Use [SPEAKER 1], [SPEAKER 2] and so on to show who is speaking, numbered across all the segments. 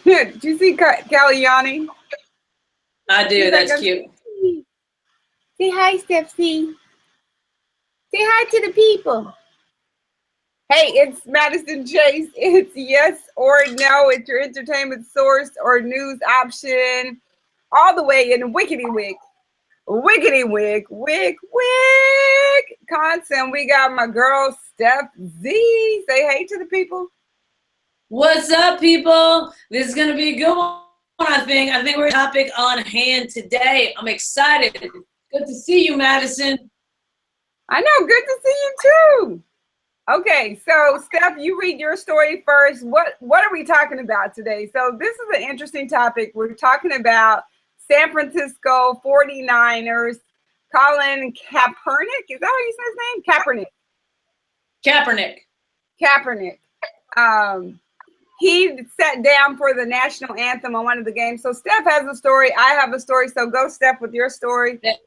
[SPEAKER 1] Did you see Galliani?
[SPEAKER 2] I do.
[SPEAKER 1] He's like,
[SPEAKER 2] That's cute.
[SPEAKER 1] Say hi, Stefztv. Say hi to the people. Hey, it's Madison Chase. It's yes or no. It's your entertainment source or news option. All the way in Wickety Wick. Wickety Wick. Wisconsin. We got my girl Stefztv. Say hey to the people.
[SPEAKER 2] What's up, people? This is going to be a good one, I think. I think we're a topic on hand today. I'm excited. Good to see you, Madison.
[SPEAKER 1] I know. Good to see you, too. Okay, so Steph, you read your story first. What are we talking about today? So this is an interesting topic. We're talking about San Francisco 49ers, Colin Kaepernick. Is that how you say his name? Kaepernick. He sat down for the national anthem on one of the games. So Steph has a story. I have a story. So go, Steph, with your story.
[SPEAKER 2] It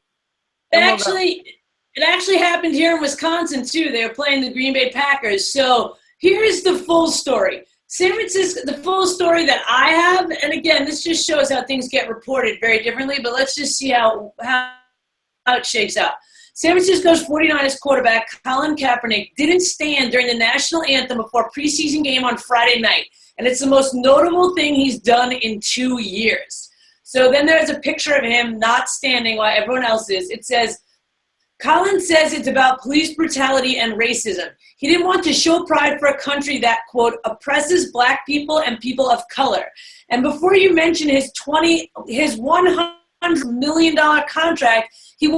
[SPEAKER 2] actually happened here in Wisconsin, too. They were playing the Green Bay Packers. So here's the full story. San Francisco, the full story that I have, and again, this just shows how things get reported very differently, but let's just see how it shakes out. San Francisco's 49ers quarterback, Colin Kaepernick, didn't stand during the national anthem before a preseason game on Friday night, and it's the most notable thing he's done in 2 years. So then there's a picture of him not standing while everyone else is. It says, Colin says it's about police brutality and racism. He didn't want to show pride for a country that, quote, oppresses black people and people of color. And before you mention his $100 million contract, he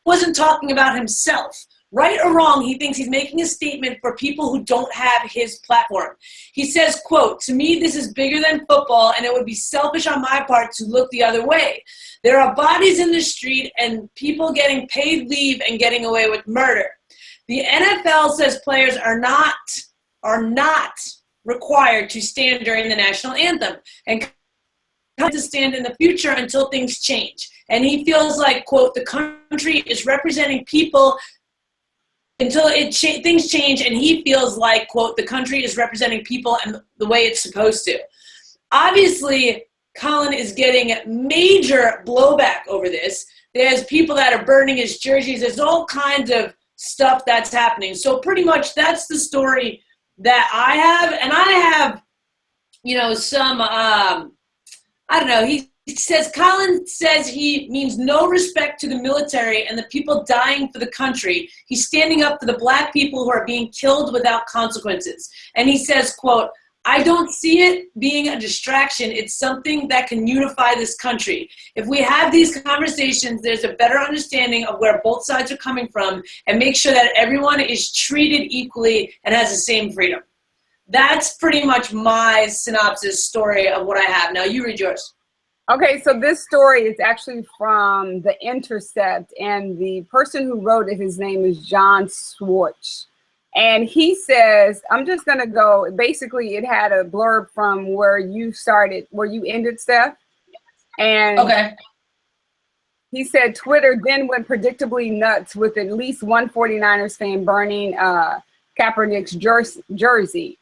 [SPEAKER 2] wasn't talking about himself. Right or wrong, he thinks he's making a statement for people who don't have his platform. He says, quote, to me, this is bigger than football, and it would be selfish on my part to look the other way. There are bodies in the street and people getting paid leave and getting away with murder. The NFL says players are not required to stand during the national anthem and to stand in the future until things change. And he feels like, quote, the country is representing people until things change, and he feels like, quote, the country is representing people and the way it's supposed to. Obviously, Colin is getting major blowback over this. There's people that are burning his jerseys. There's all kinds of stuff that's happening. So pretty much that's the story that I have. And I have, some, I don't know, he says, Colin says he means no respect to the military and the people dying for the country. He's standing up for the black people who are being killed without consequences. And he says, quote, I don't see it being a distraction. It's something that can unify this country. If we have these conversations, there's a better understanding of where both sides are coming from and make sure that everyone is treated equally and has the same freedom. That's pretty much my synopsis story of what I have. Now you read yours.
[SPEAKER 1] Okay, so this story is actually from The Intercept, and the person who wrote it, his name is John Swartz. And he says, I'm just going to go, basically it had a blurb from where you ended, Steph. And
[SPEAKER 2] okay.
[SPEAKER 1] He said, Twitter then went predictably nuts with at least one 49ers fan burning Kaepernick's jersey.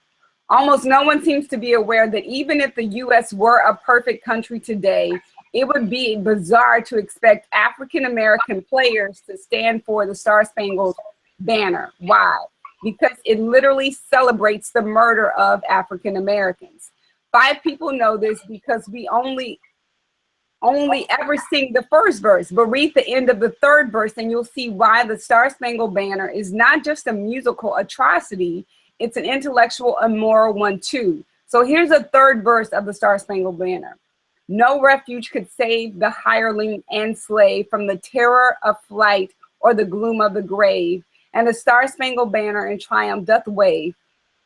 [SPEAKER 1] Almost no one seems to be aware that even if the U.S. were a perfect country today, it would be bizarre to expect African-American players to stand for the StarSpangled Banner. Why? Because it literally celebrates the murder of African-Americans. 5 people know this because we only ever sing the first verse, but read the end of the 3rd verse and you'll see why the StarSpangled Banner is not just a musical atrocity, it's an intellectual and moral one too. So here's a 3rd verse of the StarSpangled Banner. No refuge could save the hireling and slave from the terror of flight or the gloom of the grave. And the StarSpangled Banner in triumph doth wave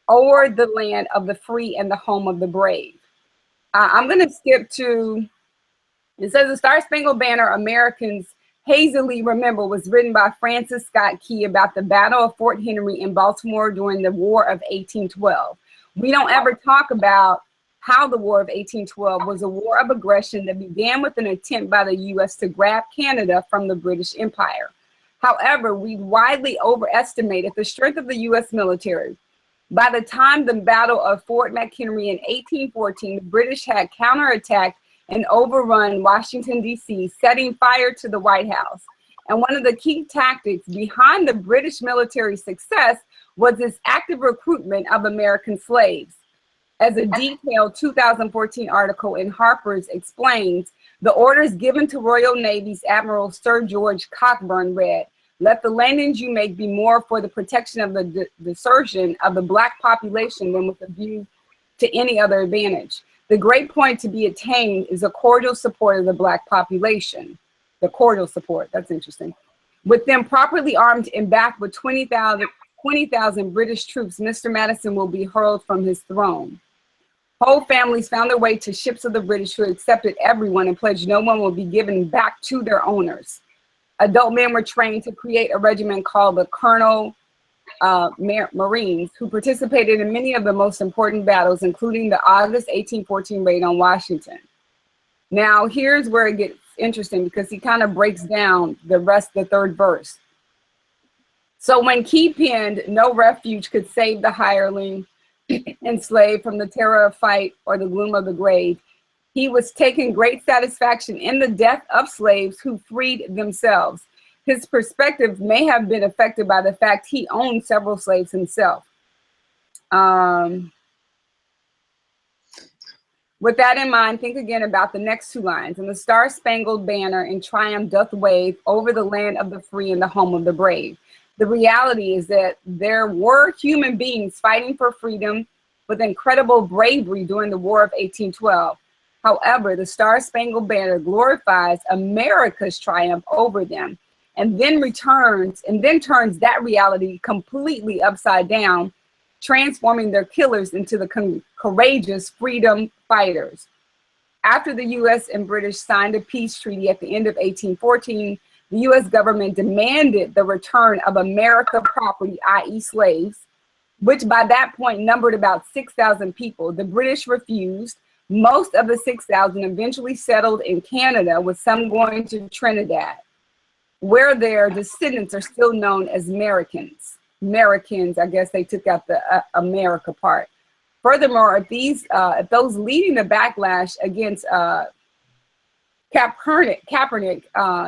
[SPEAKER 1] o'er the land of the free and the home of the brave. I'm going to skip to, it says the StarSpangled Banner Americans hazily remember was written by Francis Scott Key about the Battle of Fort Henry in Baltimore during the War of 1812. We don't ever talk about how the War of 1812 was a war of aggression that began with an attempt by the U.S. to grab Canada from the British Empire. However, we widely overestimated the strength of the U.S. military. By the time the Battle of Fort McHenry in 1814, the British had counterattacked and overrun Washington, D.C., setting fire to the White House. And one of the key tactics behind the British military success was its active recruitment of American slaves. As a detailed 2014 article in Harper's explains, the orders given to Royal Navy's Admiral Sir George Cockburn read, "Let the landings you make be more for the protection of the desertion of the Black population than with a view to any other advantage. The great point to be attained is a cordial support of the Black population." The cordial support, that's interesting. With them properly armed and backed with 20,000 British troops, Mr. Madison will be hurled from his throne. Whole families found their way to ships of the British, who accepted everyone and pledged no one will be given back to their owners. Adult men were trained to create a regiment called the Colonel Marines, who participated in many of the most important battles, including the August 1814 raid on Washington. Now, here's where it gets interesting, because he kind of breaks down the rest of the third verse. So when Key penned, "No refuge could save the hireling enslaved from the terror of fight or the gloom of the grave," he was taking great satisfaction in the death of slaves who freed themselves. His perspective may have been affected by the fact he owned several slaves himself. With that in mind, think again about the next two lines. "And the Star-Spangled Banner in triumph doth wave over the land of the free and the home of the brave." The reality is that there were human beings fighting for freedom with incredible bravery during the War of 1812. However, the Star-Spangled Banner glorifies America's triumph over them, and then turns that reality completely upside down, transforming their killers into the courageous freedom fighters. After the U.S. and British signed a peace treaty at the end of 1814, the U.S. government demanded the return of American property, i.e. slaves, which by that point numbered about 6,000 people. The British refused. Most of the 6,000 eventually settled in Canada, with some going to Trinidad, where their descendants are still known as Americans. Americans, I guess they took out the America part. Furthermore, if those leading the backlash against Kaepernick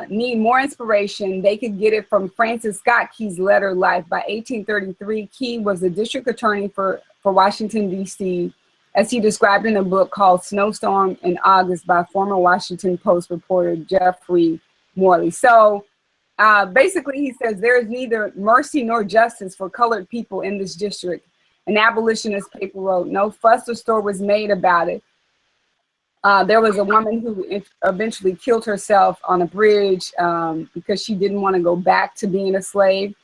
[SPEAKER 1] need more inspiration, they could get it from Francis Scott Key's letter life. By 1833, Key was the district attorney for Washington, D.C., as he described in a book called Snowstorm in August by former Washington Post reporter Jeffrey Morley. So basically he says there is neither mercy nor justice for colored people in this district. An abolitionist paper wrote, "No fuss or stir was made about it. There was a woman who eventually killed herself on a bridge because she didn't want to go back to being a slave."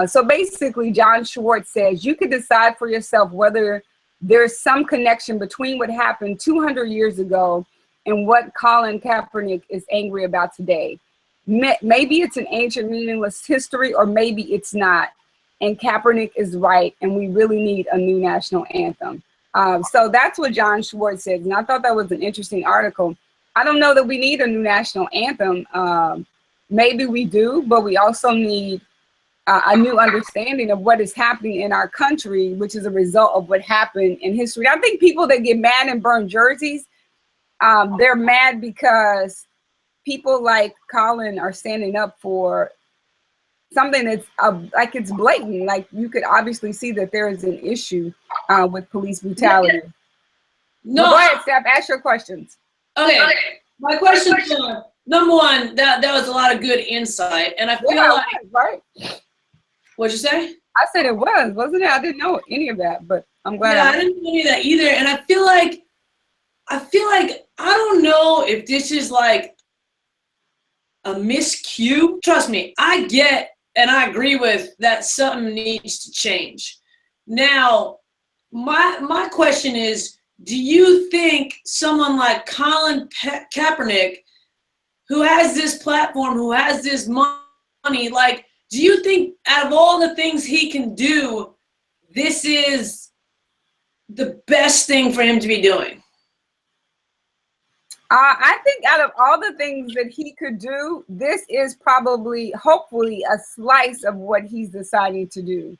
[SPEAKER 1] So basically, John Schwartz says you can decide for yourself whether there's some connection between what happened 200 years ago and what Colin Kaepernick is angry about today. Maybe it's an ancient, meaningless history, or maybe it's not. And Kaepernick is right, and we really need a new national anthem. So that's what John Schwartz said, and I thought that was an interesting article. I don't know that we need a new national anthem. Maybe we do, but we also need a new understanding of what is happening in our country, which is a result of what happened in history. I think people that get mad and burn jerseys, they're mad because people like Colin are standing up for something that's like it's blatant. Like you could obviously see that there is an issue with police brutality. No, go ahead, Steph. Ask your questions.
[SPEAKER 2] Okay, my question is number one. That was a lot of good insight, and I feel like
[SPEAKER 1] right.
[SPEAKER 2] What'd you say?
[SPEAKER 1] I said it was, wasn't it? I didn't know any of that, but I'm glad.
[SPEAKER 2] Yeah, I didn't know any of that either, and I feel like I don't know if this is like a miscue. Trust me, I get and I agree with that something needs to change. Now, my question is, do you think someone like Colin Kaepernick, who has this platform, who has this money, like, do you think out of all the things he can do, this is the best thing for him to be doing?
[SPEAKER 1] I think out of all the things that he could do, this is probably, hopefully, a slice of what he's deciding to do.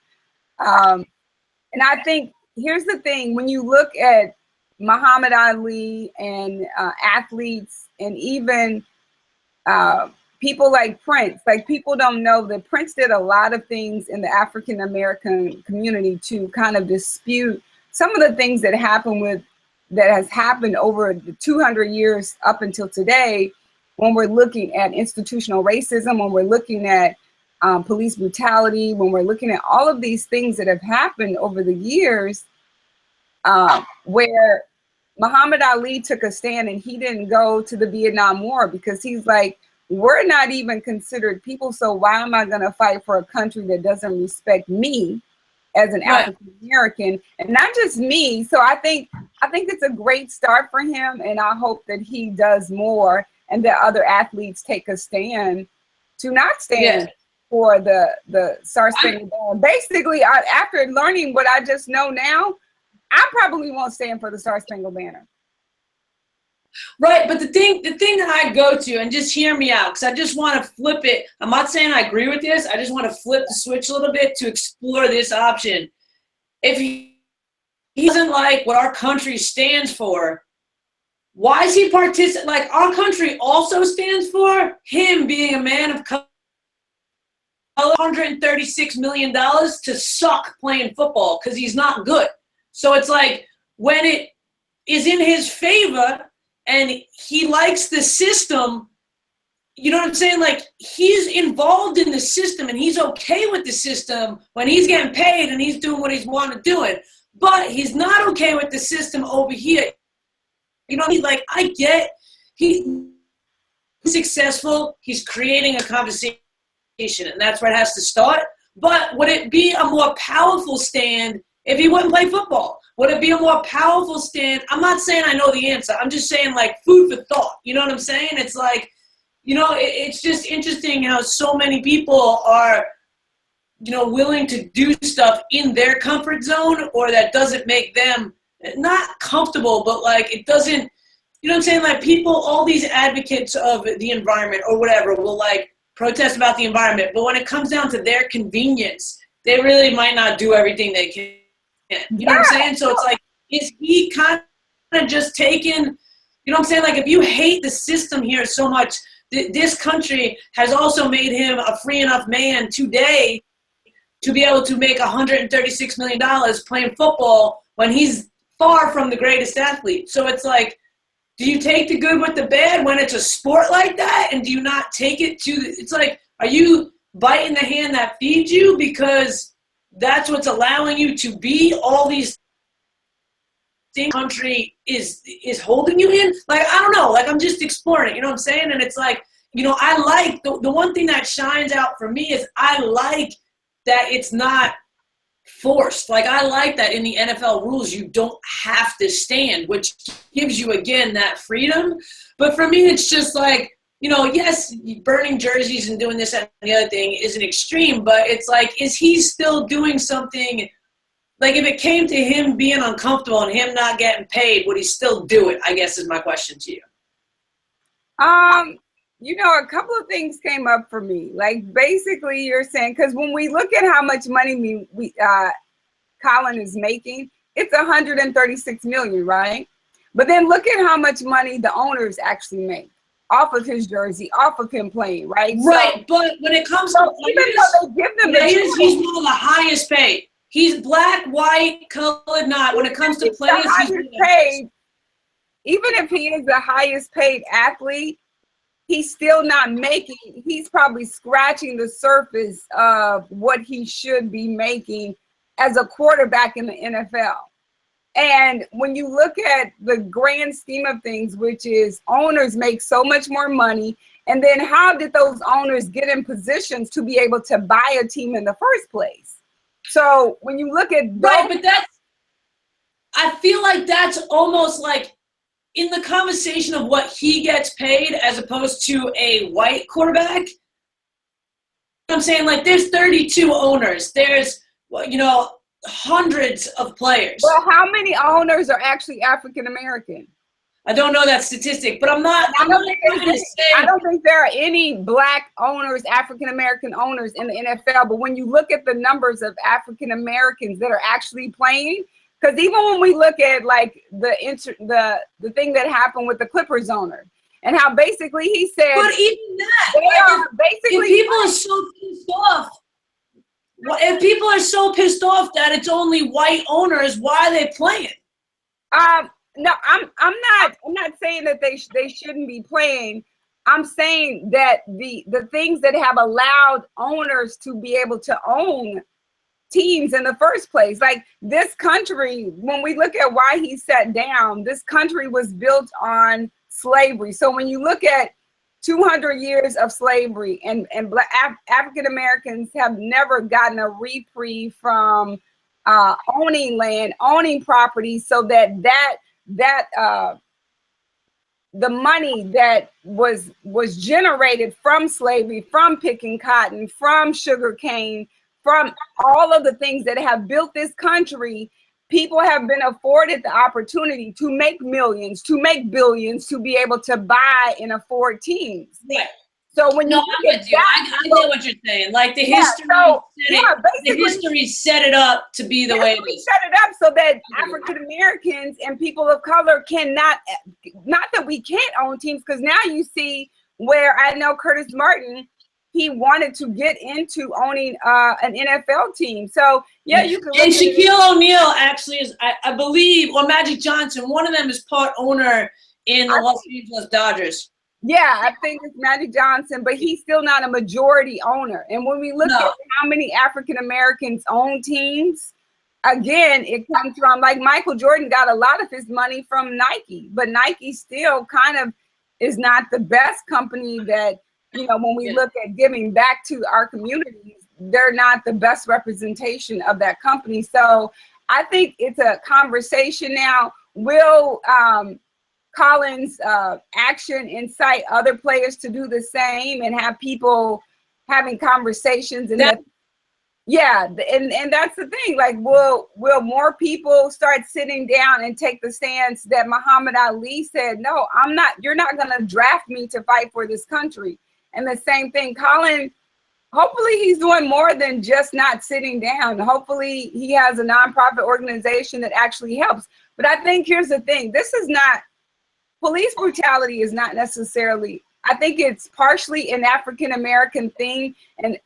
[SPEAKER 1] And I think here's the thing: when you look at Muhammad Ali and athletes, and even people like Prince, like people don't know that Prince did a lot of things in the African American community to kind of dispute some of the things that has happened over the 200 years up until today. When we're looking at institutional racism, when we're looking at police brutality, when we're looking at all of these things that have happened over the years, where Muhammad Ali took a stand and he didn't go to the Vietnam War because he's like, we're not even considered people, so why am I going to fight for a country that doesn't respect me as an African American, and not just me? So I think it's a great start for him, and I hope that he does more and that other athletes take a stand to not stand for the StarSpangled Banner. Basically, after learning what I just know now, I probably won't stand for the StarSpangled Banner.
[SPEAKER 2] Right, but the thing that I go to, and just hear me out, because I just want to flip it. I'm not saying I agree with this. I just want to flip the switch a little bit to explore this option. If he doesn't like what our country stands for, why is he participating? Like, our country also stands for him being a man of color, $136 million to suck playing football because he's not good. So it's like, when it is in his favor and he likes the system, you know what I'm saying? Like, he's involved in the system and he's okay with the system when he's getting paid and he's doing what he's wanting to do it. But he's not okay with the system over here. You know, he's like, I get he's successful. He's creating a conversation, and that's where it has to start. But would it be a more powerful stand if he wouldn't play football? Would it be a more powerful stand? I'm not saying I know the answer. I'm just saying, like, food for thought. You know what I'm saying? It's like, you know, it's just interesting how so many people are, you know, willing to do stuff in their comfort zone, or that doesn't make them not comfortable, but like, it doesn't, you know what I'm saying? Like, people, all these advocates of the environment or whatever will like protest about the environment, but when it comes down to their convenience, they really might not do everything they can. You know what I'm saying? So it's like, is he kind of just taking, you know what I'm saying? Like, if you hate the system here so much, this country has also made him a free enough man today to be able to make $136 million playing football when he's far from the greatest athlete. So it's like, do you take the good with the bad when it's a sport like that? And do you not take it to, it's like, are you biting the hand that feeds you because that's what's allowing you to be all these things country is holding you in? Like, I don't know, like, I'm just exploring it, you know what I'm saying? And it's like, you know, I like, the one thing that shines out for me is I like that it's not forced. Like, I like that in the NFL rules you don't have to stand, which gives you, again, that freedom. But for me, it's just like, you know, yes, burning jerseys and doing this and the other thing is an extreme, but it's like, is he still doing something? Like, if it came to him being uncomfortable and him not getting paid, would he still do it, I guess, is my question to you.
[SPEAKER 1] You know, a couple of things came up for me. Like, basically, you're saying, because when we look at how much money Colin is making, it's 136 million, right? But then look at how much money the owners actually make off of his jersey, off of him playing, right?
[SPEAKER 2] Right,
[SPEAKER 1] so,
[SPEAKER 2] but when it comes to
[SPEAKER 1] even though they give them
[SPEAKER 2] he's one of the highest paid. He's black, white, colored, not. When it comes to players, he's
[SPEAKER 1] paid. Even if he is the highest paid athlete, he's still not making, he's probably scratching the surface of what he should be making as a quarterback in the NFL. And when you look at the grand scheme of things, which is owners make so much more money, and then how did those owners get in positions to be able to buy a team in the first place? So when you look at
[SPEAKER 2] right, but that's, I feel like that's almost like in the conversation of what he gets paid as opposed to a white quarterback. I'm saying, like, there's 32 owners. There's, you know, hundreds of players.
[SPEAKER 1] Well, how many owners are actually African American?
[SPEAKER 2] I don't know that statistic, but I'm not
[SPEAKER 1] I don't
[SPEAKER 2] saying.
[SPEAKER 1] think there are any black owners, African American owners in the NFL. But when you look at the numbers of African Americans that are actually playing, because even when we look at like the thing that happened with the Clippers owner, and how basically he said,
[SPEAKER 2] but even that,
[SPEAKER 1] they are basically,
[SPEAKER 2] if people are so pissed off, if people are so pissed off that it's only white owners, why are they playing?
[SPEAKER 1] No, I'm not saying that they shouldn't be playing. I'm saying that the things that have allowed owners to be able to own teams in the first place, like this country, when we look at why he sat down, this country was built on slavery. So when you look at 200 years of slavery, and black African Americans have never gotten a reprieve from owning land, owning property, so that the money that was generated from slavery, from picking cotton, from sugar cane, from all of the things that have built this country, people have been afforded the opportunity to make millions, to make billions, to be able to buy and afford teams.
[SPEAKER 2] Right.
[SPEAKER 1] So when
[SPEAKER 2] I'm with you. I get what you're saying. Like the history, the history set it up to be the way it is.
[SPEAKER 1] Set it up so that African Americans and people of color cannot, not that we can't own teams, because now you see where I know Curtis Martin, he wanted to get into owning an NFL team. So yeah, you can.
[SPEAKER 2] And Shaquille O'Neal actually is, I believe, or Magic Johnson. One of them is part owner in the Los Angeles Dodgers.
[SPEAKER 1] Yeah, I think it's Magic Johnson, but he's still not a majority owner. And when we look at how many African Americans own teams, again, it comes from, like, Michael Jordan got a lot of his money from Nike, but Nike still kind of is not the best company that, you know, when we look at giving back to our communities, they're not the best representation of that company. So I think it's a conversation now. Will Collins' action incite other players to do the same and have people having conversations? And and that's the thing. Like, will more people start sitting down and take the stance that Muhammad Ali said, no, I'm not, you're not going to draft me to fight for this country. And the same thing, Colin, hopefully he's doing more than just not sitting down. Hopefully he has a nonprofit organization that actually helps. But I think here's the thing, this is not, police brutality is not necessarily, I think it's partially an African-American thing and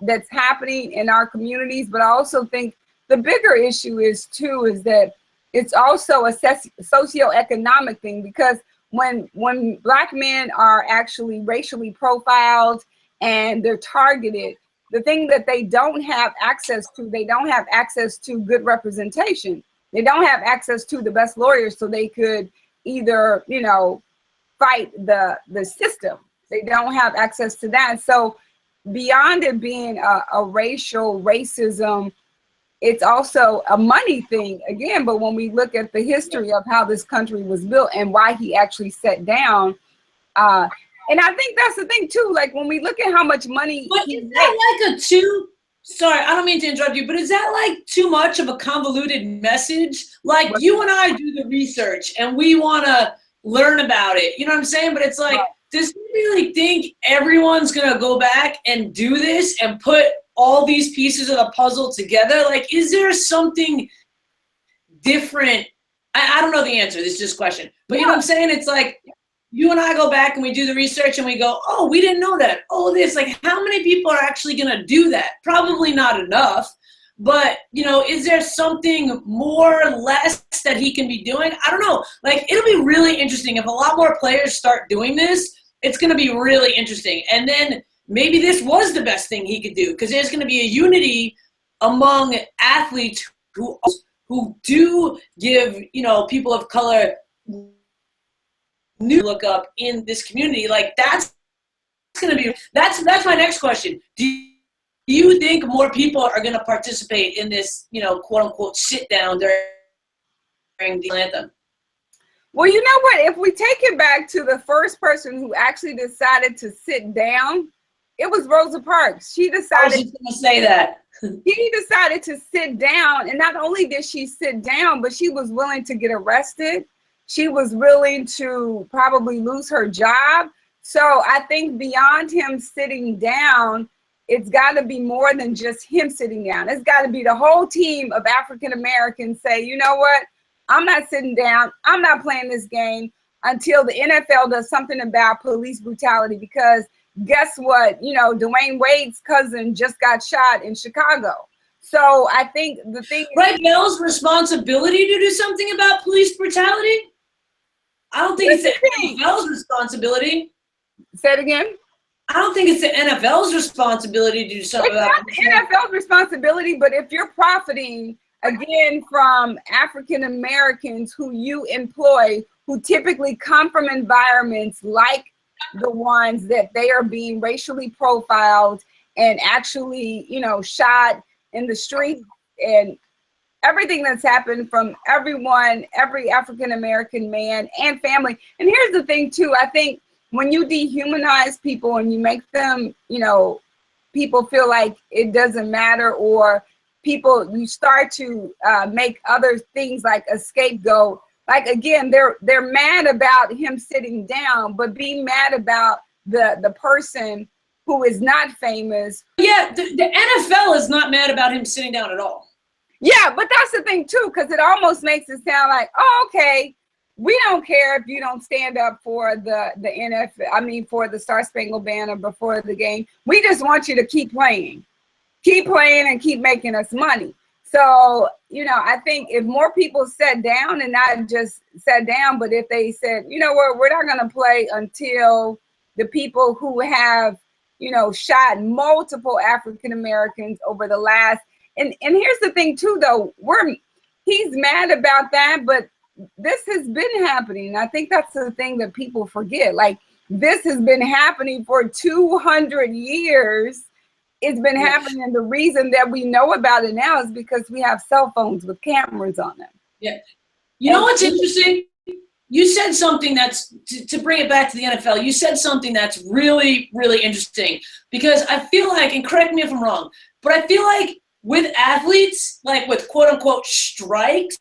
[SPEAKER 1] that's happening in our communities, but I also think the bigger issue is that it's also a socioeconomic thing, because when Black men are actually racially profiled and they're targeted, the thing that they don't have access to, they don't have access to good representation. They don't have access to the best lawyers so they could either, you know, fight the system. They don't have access to that. So beyond it being a racism, it's also a money thing again. But when we look at the history of how this country was built and why he actually sat down, and I think that's the thing too, like when we look at how much money.
[SPEAKER 2] But is that like sorry, I don't mean to interrupt you, but is that like too much of a convoluted message? Like, you and I do the research and we want to learn about it. You know what I'm saying? But it's like, does he really think everyone's going to go back and do this and put all these pieces of the puzzle together? Like, is there something different? I don't know the answer. This is just a question. But you know what I'm saying? It's like, you and I go back and we do the research and we go, oh, we didn't know that. Oh, this, like, how many people are actually going to do that? Probably not enough. But, you know, is there something more or less that he can be doing? I don't know. Like, it'll be really interesting. If a lot more players start doing this, it's going to be really interesting. And then maybe this was the best thing he could do, because there's going to be a unity among athletes who do give, you know, people of color new look up in this community. Like, that's going to be, that's my next question. Do you think more people are going to participate in this, you know, quote unquote sit down during the anthem?
[SPEAKER 1] Well, you know what, if we take it back to the first person who actually decided to sit down, it was Rosa Parks. She decided,
[SPEAKER 2] I was just going to say that.
[SPEAKER 1] She decided to sit down, and not only did she sit down, but she was willing to get arrested. she was willing to probably lose her job. So I think beyond him sitting down, it's got to be more than just him sitting down. It's got to be the whole team of African Americans say, you know what? I'm not sitting down. I'm not playing this game until the NFL does something about police brutality, because guess what? You know, Dwayne Wade's cousin just got shot in Chicago. So I think the thing
[SPEAKER 2] is Bell's responsibility to do something about police brutality? I don't think it's the NFL's responsibility.
[SPEAKER 1] Say it again.
[SPEAKER 2] I don't think it's the NFL's responsibility to do something about it.
[SPEAKER 1] It's not the NFL's responsibility, but if you're profiting, again, from African Americans who you employ, who typically come from environments like the ones that they are being racially profiled and actually, you know, shot in the street, and everything that's happened from everyone, every African American man and family. And here's the thing too, I think when you dehumanize people and you make them, you know, people feel like it doesn't matter, or people, you start to make other things like a scapegoat. Like, again, they're mad about him sitting down, but being mad about the person who is not famous.
[SPEAKER 2] Yeah, the NFL is not mad about him sitting down at all.
[SPEAKER 1] Yeah, but that's the thing too, because it almost makes it sound like, oh, okay, we don't care if you don't stand up for the NFL, I mean, for the StarSpangled Banner before the game. We just want you to keep playing and keep making us money. So, you know, I think if more people sat down, and not just sat down, but if they said, you know what, we're not going to play until the people who have, you know, shot multiple African Americans over the last, and here's the thing too, though, he's mad about that, but this has been happening. I think that's the thing that people forget. Like, this has been happening for 200 years. It's been happening. And the reason that we know about it now is because we have cell phones with cameras on them.
[SPEAKER 2] Yeah. You know what's interesting? You said something that's, to bring it back to the NFL, you said something that's really, really interesting, because I feel like, and correct me if I'm wrong, but I feel like with athletes, like with quote unquote strikes,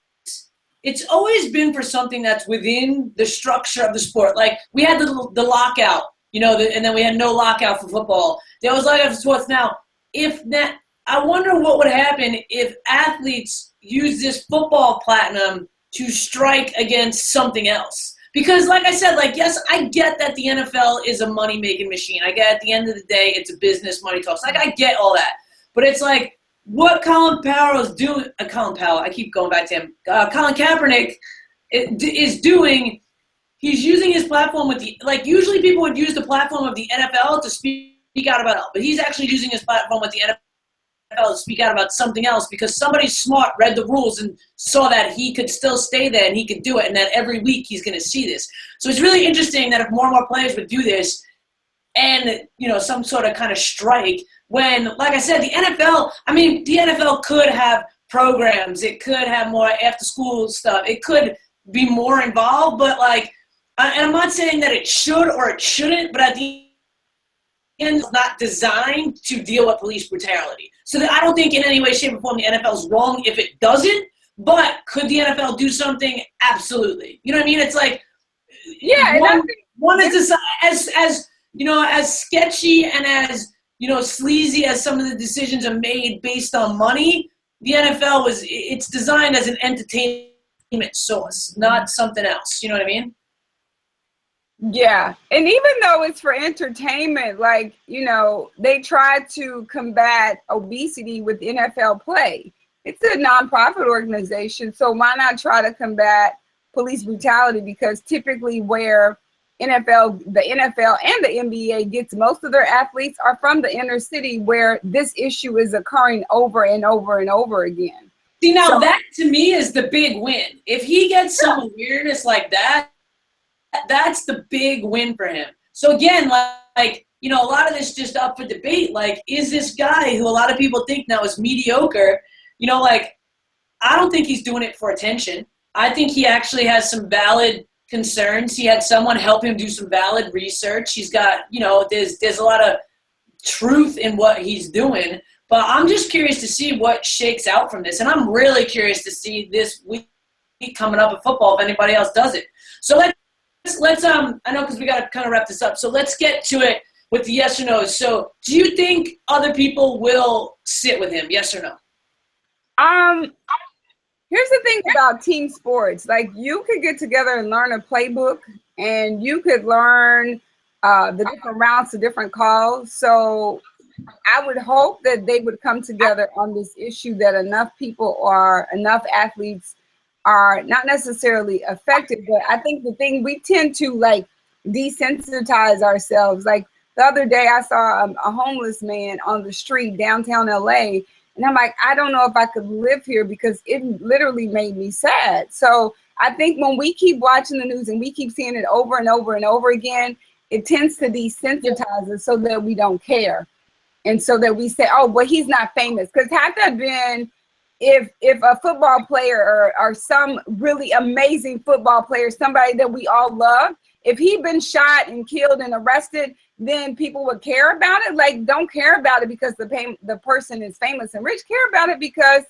[SPEAKER 2] it's always been for something that's within the structure of the sport. Like, we had the lockout, you know, and then we had no lockout for football. There was lockout for sports. Now, I wonder what would happen if athletes use this football platinum to strike against something else. Because like I said, like, yes, I get that the NFL is a money-making machine. I get at the end of the day, it's a business money talks. Like, I get all that. But it's like, what Colin Powell is doing, Colin Powell, I keep going back to him, Colin Kaepernick is doing, he's using his platform with like, usually people would use the platform of the NFL to speak out about it, but he's actually using his platform with the NFL to speak out about something else, because somebody smart read the rules and saw that he could still stay there and he could do it, and that every week he's going to see this. So it's really interesting that if more and more players would do this, and, you know, some sort of kind of strike, when, like I said, the NFL could have programs. It could have more after-school stuff. It could be more involved, but, like, and I'm not saying that it should or it shouldn't, but at the end, it's not designed to deal with police brutality. So I don't think in any way, shape, or form the NFL is wrong if it doesn't, but could the NFL do something? Absolutely. You know what I mean? It's like,
[SPEAKER 1] yeah,
[SPEAKER 2] one is designed as you know, as sketchy and as, you know, sleazy as some of the decisions are made based on money, the NFL it's designed as an entertainment source, not something else. You know what I mean?
[SPEAKER 1] Yeah. And even though it's for entertainment, like, you know, they try to combat obesity with NFL Play. It's a nonprofit organization, so why not try to combat police brutality? Because typically where the NFL and the NBA gets most of their athletes are from the inner city, where this issue is occurring over and over and over again.
[SPEAKER 2] See, now that to me is the big win. If he gets some awareness like that, that's the big win for him. So again, like, you know, a lot of this just up for debate. Like, is this guy who a lot of people think now is mediocre, you know, like, I don't think he's doing it for attention. I think he actually has some valid concerns. He had someone help him do some valid research. He's got, you know, there's a lot of truth in what he's doing, but I'm just curious to see what shakes out from this. And I'm really curious to see this week coming up in football if anybody else does it. So let's I know because we got to kind of wrap this up. So let's get to it with the yes or no's. So do you think other people will sit with him? Yes or no?
[SPEAKER 1] Here's the thing about team sports. Like, you could get together and learn a playbook, and you could learn the different routes, the different calls. So I would hope that they would come together on this issue, that enough athletes are not necessarily affected. But I think the thing, we tend to like desensitize ourselves. Like the other day I saw a homeless man on the street downtown LA, and I'm like, I don't know if I could live here, because it literally made me sad. So I think when we keep watching the news and we keep seeing it over and over and over again, it tends to desensitize us so that we don't care. And so that we say, oh, well, he's not famous. Because had that been, if a football player or some really amazing football player, somebody that we all love, if he'd been shot and killed and arrested, then people would care about it. Like, don't care about it because the person is famous and rich. Care about it because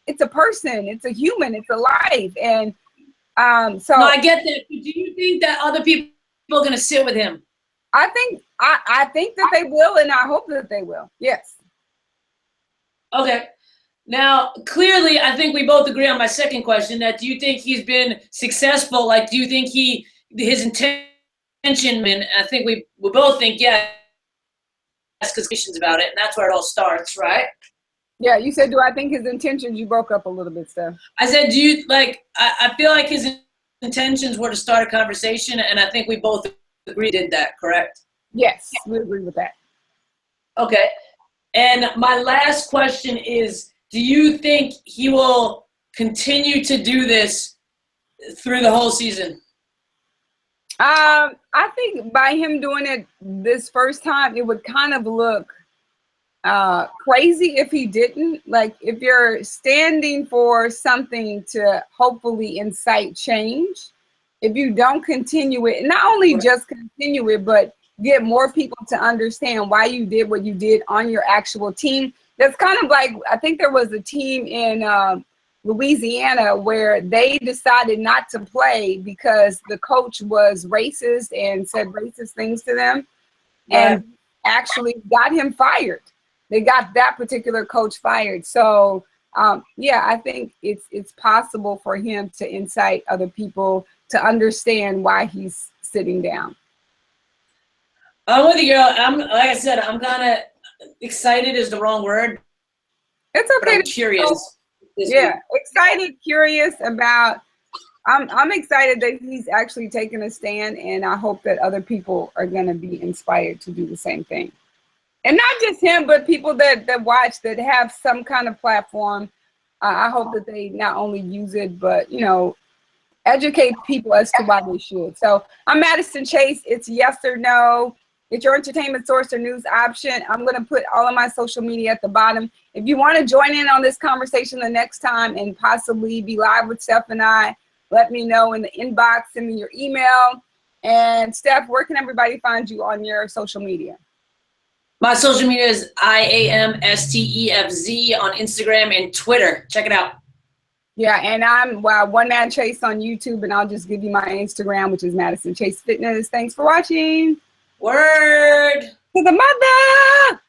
[SPEAKER 1] it's a person, it's a human, it's a life. And so
[SPEAKER 2] no, I get that. Do you think that other people are going to sit with him?
[SPEAKER 1] I think that they will, and I hope that they will. Yes.
[SPEAKER 2] Okay. Now, clearly, I think we both agree on my second question, that do you think he's been successful? Like, do you think his intention, and I think we both think, yeah, because questions about it, and that's where it all starts, right?
[SPEAKER 1] Yeah, you said, do I think his intentions? You broke up a little bit, Steph.
[SPEAKER 2] I said, do you, like, I feel like his intentions were to start a conversation, and I think we both agree did that, correct?
[SPEAKER 1] Yes, we agree with that.
[SPEAKER 2] Okay. And my last question is, do you think he will continue to do this through the whole season?
[SPEAKER 1] I think by him doing it this first time, it would kind of look crazy if he didn't. Like, if you're standing for something to hopefully incite change, if you don't continue it, and not only just continue it, but get more people to understand why you did what you did on your actual team. That's kind of like, I think there was a team in Louisiana where they decided not to play because the coach was racist and said racist things to them, and actually got him fired. They got that particular coach fired. So yeah, I think it's possible for him to incite other people to understand why he's sitting down.
[SPEAKER 2] I'm with you, girl. Like I said, I'm kind of excited is the wrong word.
[SPEAKER 1] It's okay.
[SPEAKER 2] I'm curious.
[SPEAKER 1] Yeah, excited, curious about. I'm excited that he's actually taking a stand, and I hope that other people are going to be inspired to do the same thing. And not just him, but people that watch, that have some kind of platform. I hope that they not only use it, but, you know, educate people as to why they should. So I'm Madison Chase. It's yes or no. It's your entertainment source or news option. I'm going to put all of my social media at the bottom. If you want to join in on this conversation the next time and possibly be live with Steph and I, let me know in the inbox, send me your email. And Steph, where can everybody find you on your social media?
[SPEAKER 2] My social media is IAMSTEFZ on Instagram and Twitter. Check it out.
[SPEAKER 1] Yeah, and I'm One Man Chase on YouTube, and I'll just give you my Instagram, which is Madison Chase Fitness. Thanks for watching.
[SPEAKER 2] Word.
[SPEAKER 1] To the mother.